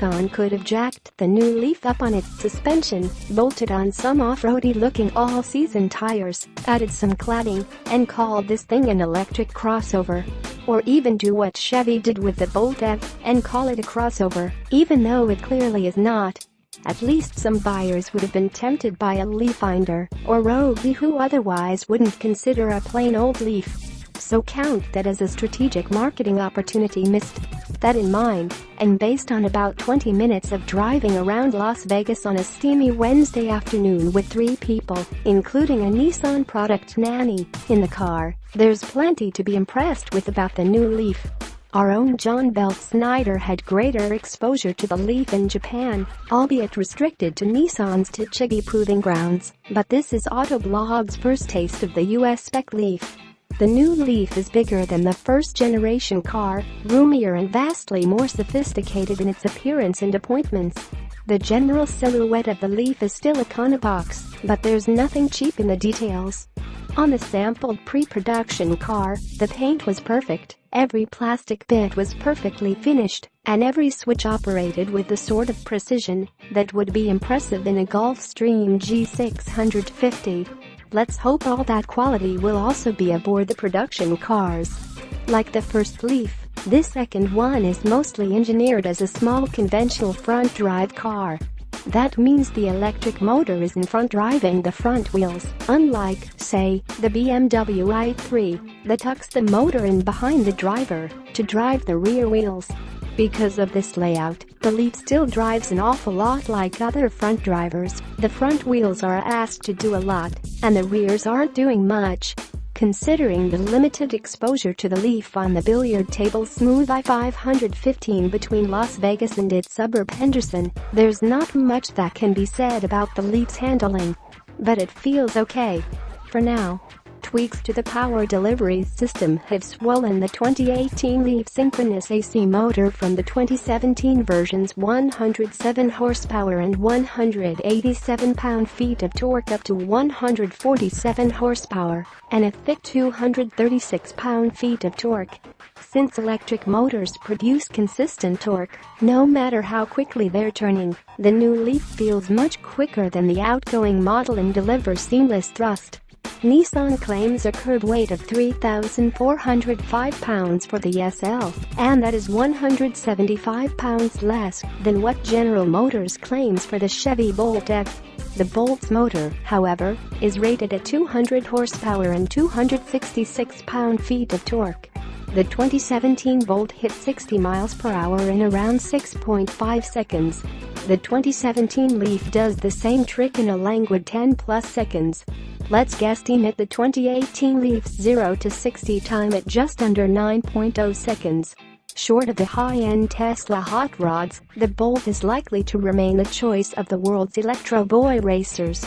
Nissan could have jacked the new Leaf up on its suspension, bolted on some off-roady looking all-season tires, added some cladding, and called this thing an electric crossover. Or even do what Chevy did with the Bolt EV and call it a crossover, even though it clearly is not. At least some buyers would have been tempted by a Leaf Finder or Rover who otherwise wouldn't consider a plain old Leaf. So count that as a strategic marketing opportunity missed. That in mind, and based on about 20 minutes of driving around Las Vegas on a steamy Wednesday afternoon with 3 people, including a Nissan product nanny, in the car, there's plenty to be impressed with about the new Leaf. Our own John Belt Snyder had greater exposure to the Leaf in Japan, albeit restricted to Nissan's Tochigi proving grounds, but this is Autoblog's first taste of the US spec Leaf. The new Leaf is bigger than the first-generation car, roomier and vastly more sophisticated in its appearance and appointments. The general silhouette of the Leaf is still econobox, but there's nothing cheap in the details. On the sampled pre-production car, the paint was perfect, every plastic bit was perfectly finished, and every switch operated with the sort of precision that would be impressive in a Gulfstream G650. Let's hope all that quality will also be aboard the production cars. Like the first Leaf, this second one is mostly engineered as a small conventional front-drive car. That means the electric motor is in front driving the front wheels, unlike, say, the BMW i3, that tucks the motor in behind the driver to drive the rear wheels. Because of this layout, the Leaf still drives an awful lot like other front drivers. The front wheels are asked to do a lot, and the rears aren't doing much. Considering the limited exposure to the Leaf on the billiard table smooth I-515 between Las Vegas and its suburb Henderson, there's not much that can be said about the Leaf's handling. But it feels okay. For now. Tweaks to the power delivery system have swollen the 2018 Leaf synchronous AC motor from the 2017 version's 107 horsepower and 187 pound-feet of torque up to 147 horsepower and a thick 236 pound-feet of torque. Since electric motors produce consistent torque, no matter how quickly they're turning, the new Leaf feels much quicker than the outgoing model and delivers seamless thrust. Nissan claims a curb weight of 3,405 pounds for the SL, and that is 175 pounds less than what General Motors claims for the Chevy Bolt EV. The Bolt's motor, however, is rated at 200 horsepower and 266 pound-feet of torque. The 2017 Bolt hit 60 miles per hour in around 6.5 seconds. The 2017 Leaf does the same trick in a languid 10+ seconds. Let's guesstimate the 2018 Leaf's 0 to 60 time at just under 9.0 seconds. Short of the high-end Tesla hot rods, the Bolt is likely to remain the choice of the world's electro boy racers.